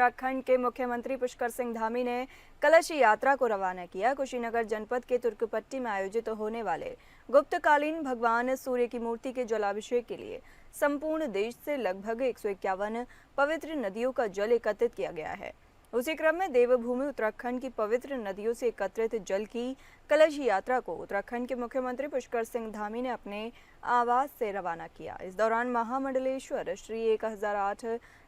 उत्तराखंड के मुख्यमंत्री पुष्कर सिंह धामी ने कलश यात्रा को रवाना किया। कुशीनगर जनपद के तुर्कपट्टी में आयोजित होने वाले गुप्तकालीन भगवान सूर्य की मूर्ति के जलाभिषेक के लिए संपूर्ण देश से लगभग 151 पवित्र नदियों का जल एकत्रित किया गया है। उसी क्रम में देवभूमि उत्तराखंड की पवित्र नदियों से एकत्रित जल की कलश यात्रा को उत्तराखंड के मुख्यमंत्री पुष्कर सिंह धामी ने अपने आवास से रवाना किया। इस दौरान महामंडलेश्वर श्री 1008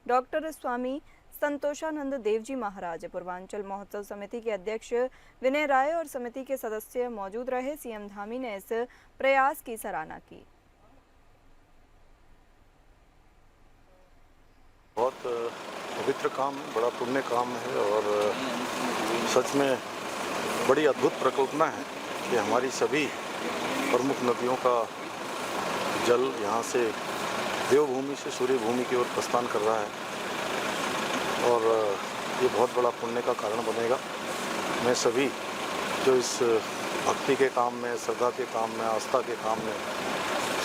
डॉक्टर स्वामी संतोषानंद देव जी महाराज, पूर्वांचल महोत्सव समिति के अध्यक्ष विनय राय और समिति के सदस्य मौजूद रहे। सीएम धामी ने इस प्रयास की सराहना की। बहुत पवित्र काम, बड़ा पुण्य काम है और सच में बड़ी अद्भुत परिकल्पना है कि हमारी सभी प्रमुख नदियों का जल यहाँ से देवभूमि से सूर्य भूमि की ओर प्रस्थान कर रहा है और ये बहुत बड़ा पुण्य का कारण बनेगा। मैं सभी जो इस भक्ति के काम में, श्रद्धा के काम में, आस्था के काम में,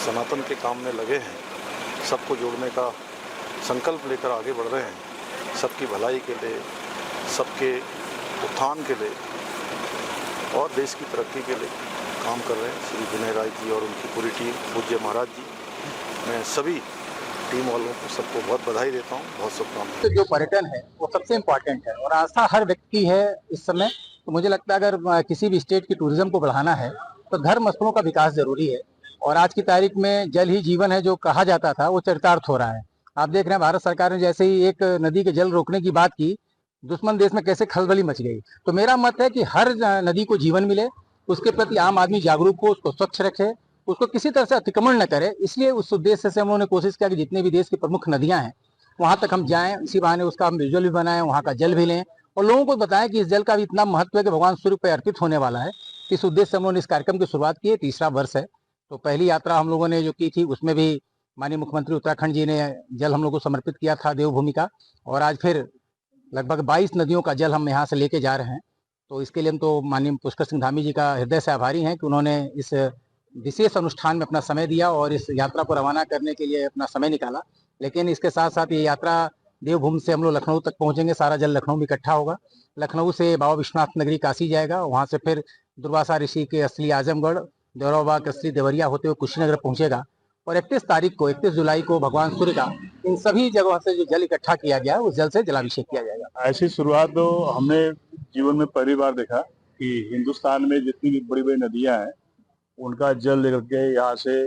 सनातन के काम में लगे हैं, सबको जोड़ने का संकल्प लेकर आगे बढ़ रहे हैं। सबकी भलाई के लिए, सबके उत्थान के लिए और देश की तरक्की के लिए काम कर रहे हैं श्री विनय राय जी और उनकी पूरी टीम, पूज्य महाराज जी। मैं सभी टीम वालों को सबको बहुत बधाई देता हूँ, बहुत शुभकामनाएं। तो जो पर्यटन है वो सबसे इम्पोर्टेंट है और आस्था हर व्यक्ति की है इस समय। तो मुझे लगता है अगर किसी भी स्टेट की टूरिज्म को बढ़ाना है तो धर्म स्थलों का विकास जरूरी है और आज की तारीख में जल ही जीवन है जो कहा जाता था वो चरितार्थ हो रहा है। आप देख रहे हैं भारत सरकार ने जैसे ही एक नदी के जल रोकने की बात की, दुश्मन देश में कैसे खलबली मच गई। तो मेरा मत है कि हर नदी को जीवन मिले, उसके प्रति आम आदमी जागरूक हो, उसको स्वच्छ रखे, उसको किसी तरह से अतिक्रमण न करे। इसलिए उस उद्देश्य से हम लोगों ने कोशिश किया कि जितने भी देश की प्रमुख नदियां हैं वहां तक हम जाएं, इसी बहाने उसका हम विजुअल भी बनाएं, वहां का जल भी लें और लोगों को बताएं कि इस जल का भी इतना महत्व है कि भगवान सूर्य पर अर्पित होने वाला है। इस उद्देश्य से हम लोगों ने इस कार्यक्रम की शुरुआत की है। तीसरा वर्ष है। तो पहली यात्रा हम लोगों ने जो की थी उसमें भी माननीय मुख्यमंत्री उत्तराखंड जी ने जल हम लोग को समर्पित किया था देवभूमि का, और आज फिर लगभग 22 नदियों का जल हम यहाँ से लेके जा रहे हैं। तो इसके लिए हम तो माननीय पुष्कर सिंह धामी जी का हृदय से आभारी हैं कि उन्होंने इस विशेष अनुष्ठान में अपना समय दिया और इस यात्रा को रवाना करने के लिए अपना समय निकाला। लेकिन इसके साथ साथ ये यात्रा देवभूमि से हम लोग लखनऊ तक पहुंचेंगे। सारा जल लखनऊ में इकट्ठा होगा। लखनऊ से बाबा विश्वनाथ नगरी काशी जाएगा, वहां से फिर दुर्वासा ऋषि के असली आजमगढ़, देवराबाग के असली देवरिया होते हुए कुशीनगर पहुंचेगा और 31 जुलाई को भगवान सूर्य का इन सभी जगहों से जो जल इकट्ठा किया गया है उस जल से जलाभिषेक किया जाएगा। ऐसी शुरुआत तो हमने जीवन में पहली बार देखा कि हिंदुस्तान में जितनी भी बड़ी बड़ी नदियां हैं उनका जल लेकर के यहाँ से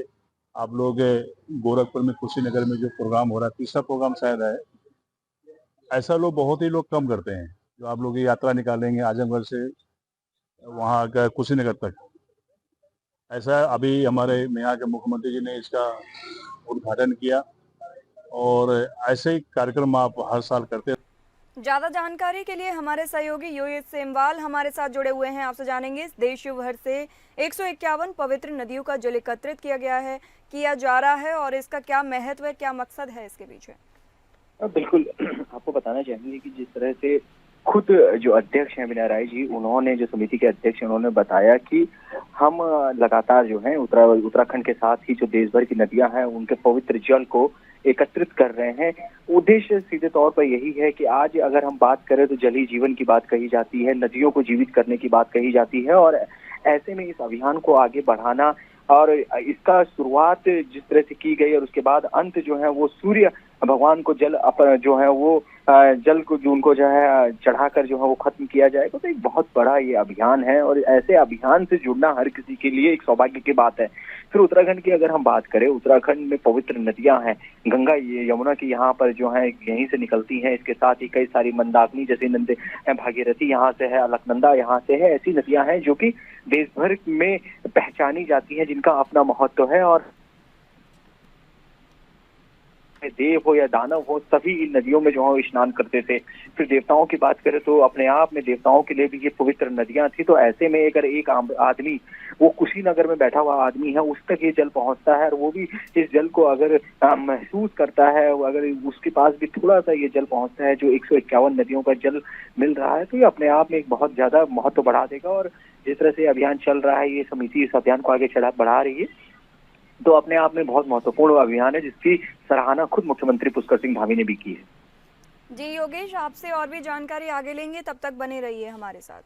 आप लोग गोरखपुर में कुशीनगर में जो प्रोग्राम हो रहा है, तीसरा प्रोग्राम शायद है, ऐसा लोग बहुत ही लोग कम करते हैं। जो आप लोग ये यात्रा निकालेंगे आजमगढ़ से वहाँ का कुशीनगर तक, ऐसा अभी हमारे यहाँ के मुख्यमंत्री जी ने इसका उद्घाटन किया और ऐसे ही कार्यक्रम आप हर साल करते हैं। ज्यादा जानकारी के लिए हमारे सहयोगी योगेश सेमवाल हमारे साथ जुड़े हुए हैं। आपसे जानेंगे देश भर से 151 पवित्र नदियों का जल एकत्रित किया जा रहा है और इसका क्या महत्व है, क्या मकसद है इसके पीछे? बिल्कुल, आपको बताना चाहेंगे कि जिस तरह से खुद जो अध्यक्ष हैं विनय राय जी, उन्होंने जो समिति के अध्यक्ष हैं उन्होंने बताया कि हम लगातार जो है उत्तराखंड के साथ ही जो देश भर की नदियां हैं उनके पवित्र जल को एकत्रित कर रहे हैं। उद्देश्य सीधे तौर पर यही है कि आज अगर हम बात करें तो जल ही जीवन की बात कही जाती है, नदियों को जीवित करने की बात कही जाती है और ऐसे में इस अभियान को आगे बढ़ाना और इसका शुरुआत जिस तरह से की गई और उसके बाद अंत जो है वो सूर्य भगवान को जल जो है वो जल को जो उनको जो है चढ़ाकर जो है वो खत्म किया जाएगा। तो एक बहुत बड़ा ये अभियान है और ऐसे अभियान से जुड़ना हर किसी के लिए एक सौभाग्य की बात है। फिर उत्तराखंड की अगर हम बात करें, उत्तराखंड में पवित्र नदियां हैं, गंगा यमुना की यहाँ पर जो है यहीं से निकलती हैं। इसके साथ ही कई सारी मंदाकिनी जैसे नंदे भागीरथी यहाँ से है, अलकनंदा यहाँ से है। ऐसी नदियां हैं जो कि देश भर में पहचानी जाती हैं, जिनका अपना महत्व है और देव हो या दानव हो सभी इन नदियों में जो है स्नान करते थे। फिर देवताओं की बात करें तो अपने आप में देवताओं के लिए भी ये पवित्र नदियां थी। तो ऐसे में अगर एक आदमी वो कुशीनगर में बैठा हुआ आदमी है उस तक ये जल पहुंचता है और वो भी इस जल को अगर महसूस करता है, अगर उसके पास भी थोड़ा सा ये जल पहुंचता है जो 151 नदियों का जल मिल रहा है, तो ये अपने आप में एक बहुत ज्यादा महत्व बढ़ा देगा। और जिस तरह से अभियान चल रहा है, ये समिति इस अभियान को आगे बढ़ा रही है, तो अपने आप में बहुत महत्वपूर्ण अभियान है जिसकी सराहना खुद मुख्यमंत्री पुष्कर सिंह धामी ने भी की है। जी योगेश, आपसे और भी जानकारी आगे लेंगे, तब तक बने रहिए हमारे साथ।